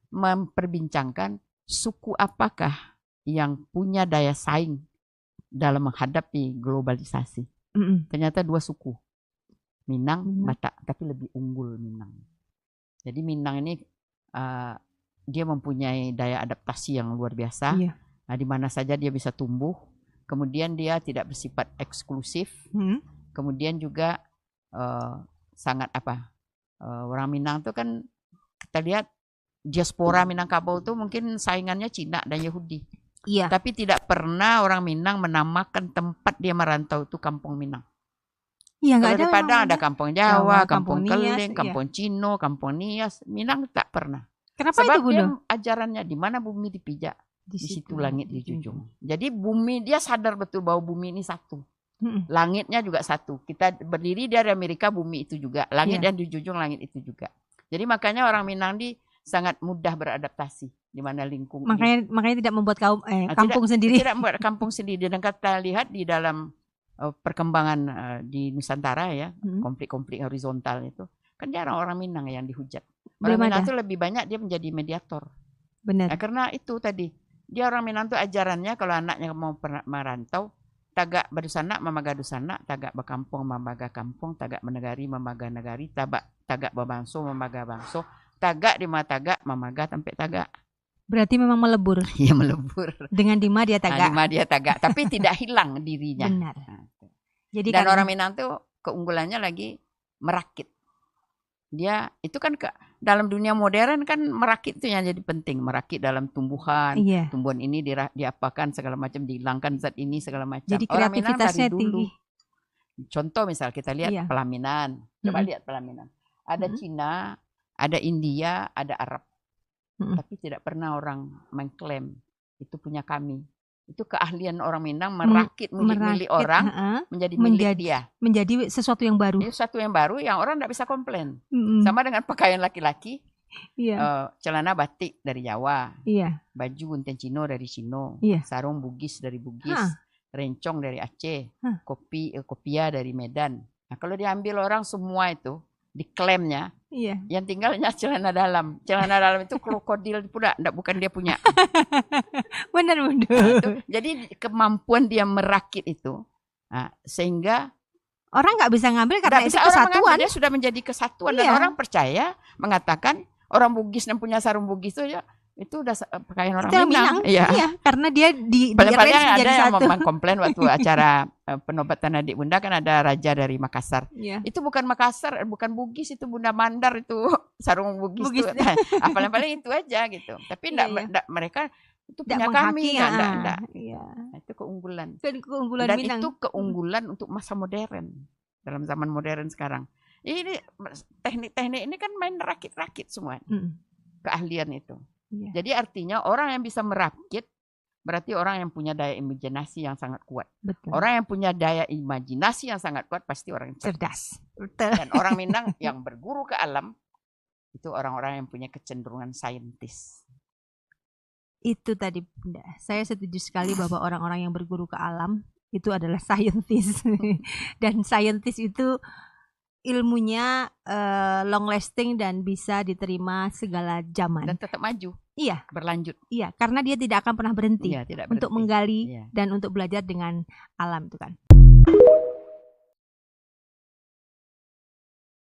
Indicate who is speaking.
Speaker 1: memperbincangkan suku apakah yang punya daya saing dalam menghadapi globalisasi. Ternyata 2 suku, Minang, Batak, tapi lebih unggul Minang. Jadi Minang ini dia mempunyai daya adaptasi yang luar biasa. Nah, di mana saja dia bisa tumbuh. Kemudian dia tidak bersifat eksklusif. Kemudian juga sangat orang Minang itu kan kita lihat diaspora Minangkabau itu mungkin saingannya Cina dan Yahudi. Tapi tidak pernah orang Minang menamakan tempat dia merantau itu Kampung Minang. Kalau di Padang ada Kampung Jawa, Kampung Keling, Kampung Cino, Kampung Nias. Minang tak pernah.
Speaker 2: Kenapa
Speaker 1: Sebab
Speaker 2: itu, Bunda?
Speaker 1: Dia ajarannya di mana bumi dipijak, di situ langit dijunjung. Jadi bumi dia sadar betul bahwa bumi ini satu. Langitnya juga satu. Kita berdiri dari Amerika, bumi itu juga. Langit dan dijunjung langit itu juga. Jadi makanya orang Minang di sangat mudah beradaptasi di mana lingkungan.
Speaker 2: Makanya tidak membuat kampung sendiri.
Speaker 1: Tidak membuat kampung sendiri. Dan kita lihat di dalam perkembangan di Nusantara ya, konflik-konflik horizontal itu kan jarang orang Minang yang dihujat. Orang Minang itu lebih banyak dia menjadi mediator.
Speaker 2: Benar.
Speaker 1: Nah, karena itu tadi dia orang Minang itu ajarannya kalau anaknya mau merantau, tagak badusana mamaga dusana, tagak bakampung mamaga kampung, tagak menegari mamaga negari, tagak babangso mamaga bangso, tagak di tagak mamaga sampai tagak.
Speaker 2: Berarti memang melebur.
Speaker 1: Iya, melebur.
Speaker 2: Dengan Dima dia tagak.
Speaker 1: Dima dia tagak, tapi tidak hilang dirinya.
Speaker 2: Benar. Jadi
Speaker 1: dan orang Minang tuh keunggulannya lagi merakit. Dia itu kan dalam dunia modern kan merakit itu yang jadi penting. Merakit dalam tumbuhan. Tumbuhan ini diapakan segala macam, dihilangkan zat ini segala macam.
Speaker 2: Jadi
Speaker 1: orang Minang dari dulu.
Speaker 2: tinggi.
Speaker 1: Contoh misal kita lihat pelaminan. Coba lihat pelaminan. Ada Cina, ada India, ada Arab. Tapi tidak pernah orang mengklaim itu punya kami. Itu keahlian orang Minang merakit milik orang menjadi milik dia.
Speaker 2: Menjadi sesuatu yang baru.
Speaker 1: Sesuatu yang baru yang orang tidak bisa komplain. Sama dengan pakaian laki-laki. Celana batik dari Jawa. Baju gunting Cino dari Cino. Sarung Bugis dari Bugis. Rencong dari Aceh. Kopia dari Medan. Nah, kalau diambil orang semua itu diklaimnya, yang tinggalnya celana dalam. Celana dalam itu krokodil pula, bukan dia punya.
Speaker 2: Benar, Bunda.
Speaker 1: Nah, jadi kemampuan dia merakit itu, sehingga
Speaker 2: orang nggak bisa ngambil karena itu kesatuan.
Speaker 1: Dia sudah menjadi kesatuan dan orang percaya mengatakan orang Bugis yang punya sarung Bugis itu udah pakaian orang Minang.
Speaker 2: Iya, karena dia
Speaker 1: paling ada yang mengkomplain waktu acara penobatan adik Bunda kan ada raja dari Makassar. Itu bukan Makassar, bukan Bugis, itu Bunda Mandar itu sarung Bugis. Itu. Paling itu aja gitu. Tapi mereka itu punya kami, enggak. Itu keunggulan. Dan
Speaker 2: Minang.
Speaker 1: Itu keunggulan untuk masa modern. Dalam zaman modern sekarang. Ini teknik-teknik ini kan main rakit-rakit semua. Keahlian itu. Jadi artinya orang yang bisa merakit berarti orang yang punya daya imajinasi yang sangat kuat.
Speaker 2: Betul.
Speaker 1: Orang yang punya daya imajinasi yang sangat kuat pasti orang yang cerdas.
Speaker 2: Betul.
Speaker 1: Dan orang Minang yang berguru ke alam itu orang-orang yang punya kecenderungan saintis.
Speaker 2: Itu tadi Bunda. Saya setuju sekali bahwa orang-orang yang berguru ke alam itu adalah saintis. Dan saintis itu ilmunya long lasting dan bisa diterima segala zaman.
Speaker 1: Dan tetap maju. Berlanjut.
Speaker 2: Karena dia tidak akan pernah berhenti untuk menggali
Speaker 1: Iya.
Speaker 2: dan untuk belajar dengan alam itu kan.